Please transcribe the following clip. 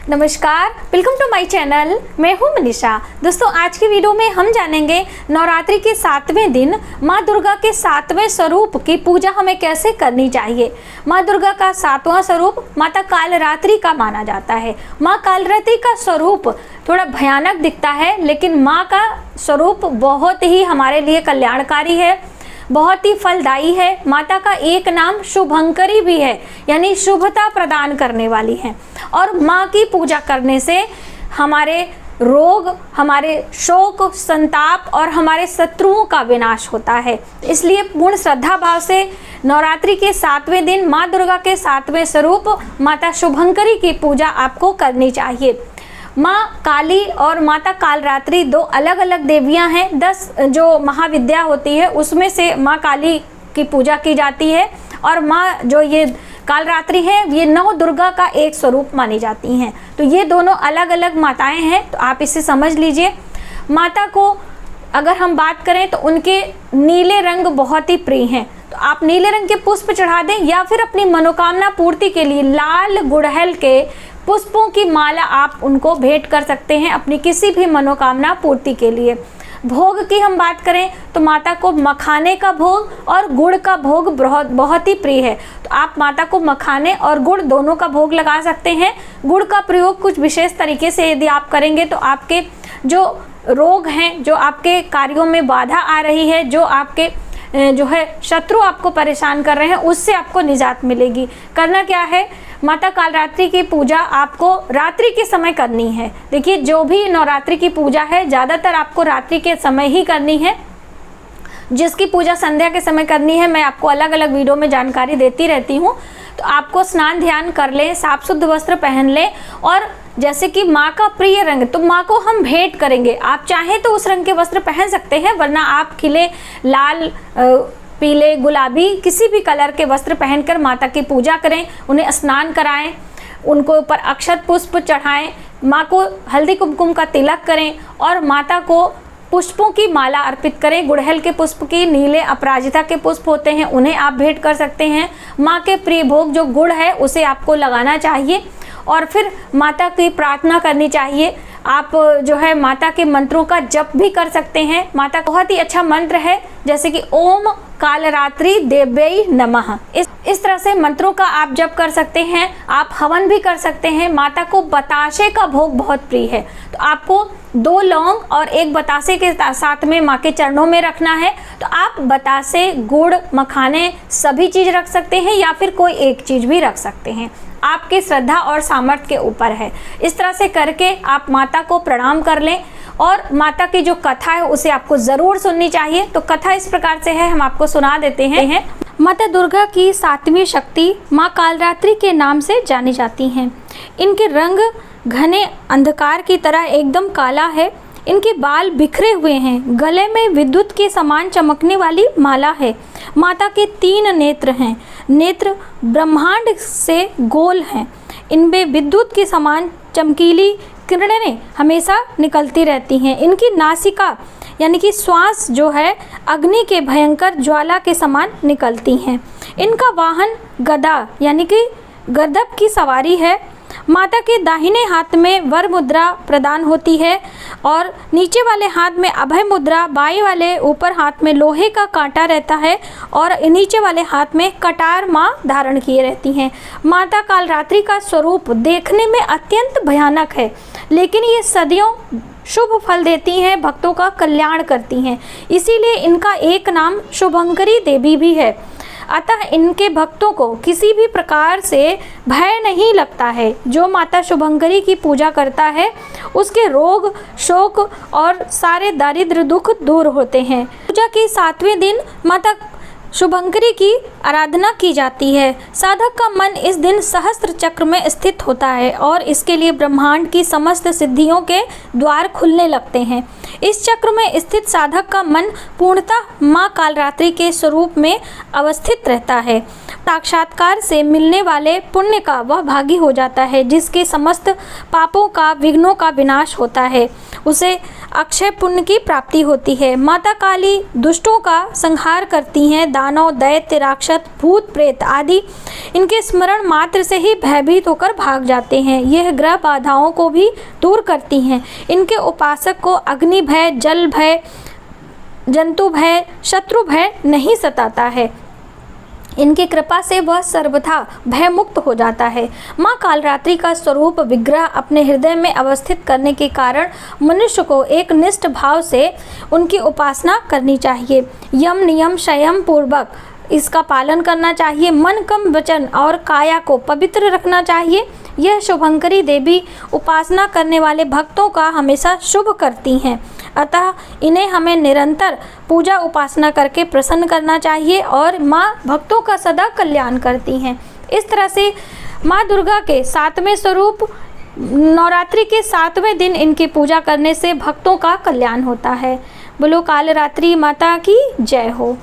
नमस्कार, welcome to my channel. मैं हूं मनीषा। दोस्तों, आज की वीडियो में हम जानेंगे नवरात्रि के 7वें दिन माँ दुर्गा के 7वें स्वरूप की पूजा हमें कैसे करनी चाहिए। माँ दुर्गा का 7वां स्वरूप माता कालरात्रि का माना जाता है। माँ कालरात्रि का स्वरूप थोड़ा भयानक दिखता है, लेकिन माँ का स्वरूप बहुत ही हमारे लिए कल्याणकारी है, बहुत ही फलदायी है। माता का एक नाम शुभंकरी भी है, यानी शुभता प्रदान करने वाली है। और माँ की पूजा करने से हमारे रोग, हमारे शोक, संताप और हमारे शत्रुओं का विनाश होता है। इसलिए पूर्ण श्रद्धा भाव से नवरात्रि के 7वें दिन माँ दुर्गा के 7वें स्वरूप माता शुभंकरी की पूजा आपको करनी चाहिए। माँ काली और माता कालरात्रि दो अलग अलग देवियां हैं। 10 जो महाविद्या होती है उसमें से माँ काली की पूजा की जाती है, और माँ जो ये कालरात्रि है ये नौ दुर्गा का एक स्वरूप मानी जाती हैं। तो ये दोनों अलग अलग माताएं हैं, तो आप इसे समझ लीजिए। माता को अगर हम बात करें तो उनके नीले रंग बहुत ही प्रिय हैं, तो आप नीले रंग के पुष्प चढ़ा दें, या फिर अपनी मनोकामना पूर्ति के लिए लाल गुड़हल के पुष्पों की माला आप उनको भेंट कर सकते हैं अपनी किसी भी मनोकामना पूर्ति के लिए। भोग की हम बात करें तो माता को मखाने का भोग और गुड़ का भोग बहुत ही प्रिय है, तो आप माता को मखाने और गुड़ दोनों का भोग लगा सकते हैं। गुड़ का प्रयोग कुछ विशेष तरीके से यदि आप करेंगे तो आपके जो रोग हैं, जो आपके कार्यों में बाधा आ रही है, जो आपके जो है शत्रु आपको परेशान कर रहे हैं, उससे आपको निजात मिलेगी। करना क्या है, माता कालरात्रि की पूजा आपको रात्रि के समय करनी है। देखिए, जो भी नवरात्रि की पूजा है ज़्यादातर आपको रात्रि के समय ही करनी है। जिसकी पूजा संध्या के समय करनी है, मैं आपको अलग अलग वीडियो में जानकारी देती रहती हूँ। तो आपको स्नान ध्यान कर लें, साफ शुद्ध वस्त्र पहन लें, और जैसे कि माँ का प्रिय रंग, तो माँ को हम भेंट करेंगे। आप चाहें तो उस रंग के वस्त्र पहन सकते हैं, वरना आप खिले लाल, पीले, गुलाबी किसी भी कलर के वस्त्र पहनकर माता की पूजा करें। उन्हें स्नान कराएं, उनको ऊपर अक्षत पुष्प चढ़ाएं, माँ को हल्दी कुमकुम का तिलक करें और माता को पुष्पों की माला अर्पित करें। गुड़हल के पुष्प की, नीले अपराजिता के पुष्प होते हैं, उन्हें आप भेंट कर सकते हैं। माँ के प्रिय भोग जो गुड़ है उसे आपको लगाना चाहिए, और फिर माता की प्रार्थना करनी चाहिए। आप जो है माता के मंत्रों का जप भी कर सकते हैं। माता का बहुत ही अच्छा मंत्र है, जैसे कि ओम कालरात्रि देव्यै नमः। इस तरह से मंत्रों का आप जप कर सकते हैं। आप हवन भी कर सकते हैं। माता को बताशे का भोग बहुत प्रिय है, तो आपको 2 लौंग और 1 बतासे के साथ में माँ के चरणों में रखना है। तो आप बतासे, गुड़, मखाने सभी चीज़ रख सकते हैं, या फिर कोई एक चीज़ भी रख सकते हैं, आपकी श्रद्धा और सामर्थ्य के ऊपर है। इस तरह से करके आप माता को प्रणाम कर लें, और माता की जो कथा है उसे आपको ज़रूर सुननी चाहिए। तो कथा इस प्रकार से है, हम आपको सुना देते हैं। माता दुर्गा की 7वीं शक्ति माँ कालरात्रि के नाम से जानी जाती हैं। इनके रंग घने अंधकार की तरह एकदम काला है। इनके बाल बिखरे हुए हैं। गले में विद्युत के समान चमकने वाली माला है। माता के 3 नेत्र हैं। नेत्र ब्रह्मांड से गोल हैं। इनमें विद्युत के समान चमकीली किरणें हमेशा निकलती रहती हैं। इनकी नासिका यानी कि श्वास जो है अग्नि के भयंकर ज्वाला के समान निकलती हैं। इनका वाहन गदा यानी कि गदप की सवारी है। माता के दाहिने हाथ में वर मुद्रा प्रदान होती है, और नीचे वाले हाथ में अभय मुद्रा, बाएं वाले ऊपर हाथ में लोहे का कांटा रहता है, और नीचे वाले हाथ में कटार माँ धारण किए रहती हैं। माता कालरात्रि का स्वरूप देखने में अत्यंत भयानक है, लेकिन ये सदियों शुभ फल देती हैं, भक्तों का कल्याण करती हैं। इसीलिए इनका एक नाम शुभंकरी देवी भी है। अतः इनके भक्तों को किसी भी प्रकार से भय नहीं लगता है। जो माता शुभंकरी की पूजा करता है उसके रोग, शोक और सारे दारिद्र दुख दूर होते हैं। पूजा के 7वें दिन माता शुभंकरी की आराधना की जाती है। साधक का मन इस दिन सहस्त्र चक्र में स्थित होता है, और इसके लिए ब्रह्मांड की समस्त सिद्धियों के द्वार खुलने लगते हैं। इस चक्र में स्थित साधक का मन पूर्णतः माँ कालरात्रि के स्वरूप में अवस्थित रहता है। साक्षात्कार से मिलने वाले पुण्य का वह भागी हो जाता है, जिसके समस्त पापों का, विघ्नों का विनाश होता है। उसे अक्षय पुण्य की प्राप्ति होती है। माता काली दुष्टों का संहार करती हैं। दानव, दैत्य, राक्षस, भूत, प्रेत आदि इनके स्मरण मात्र से ही भयभीत होकर भाग जाते हैं। यह ग्रह बाधाओं को भी दूर करती हैं। इनके उपासक को अग्नि भय, जल भय, जंतु भय, शत्रु भय नहीं सताता है। इनकी कृपा से वह सर्वथा भय मुक्त हो जाता है। माँ कालरात्रि का स्वरूप विग्रह अपने हृदय में अवस्थित करने के कारण मनुष्य को एक निष्ठ भाव से उनकी उपासना करनी चाहिए। यम नियम संयम पूर्वक इसका पालन करना चाहिए। मन, कर्म, वचन और काया को पवित्र रखना चाहिए। यह शुभंकरी देवी उपासना करने वाले भक्तों का हमेशा शुभ करती हैं। अतः इन्हें हमें निरंतर पूजा उपासना करके प्रसन्न करना चाहिए और माँ भक्तों का सदा कल्याण करती हैं। इस तरह से माँ दुर्गा के 7वें स्वरूप नवरात्रि के 7वें दिन इनकी पूजा करने से भक्तों का कल्याण होता है। बोलो कालरात्रि माता की जय हो।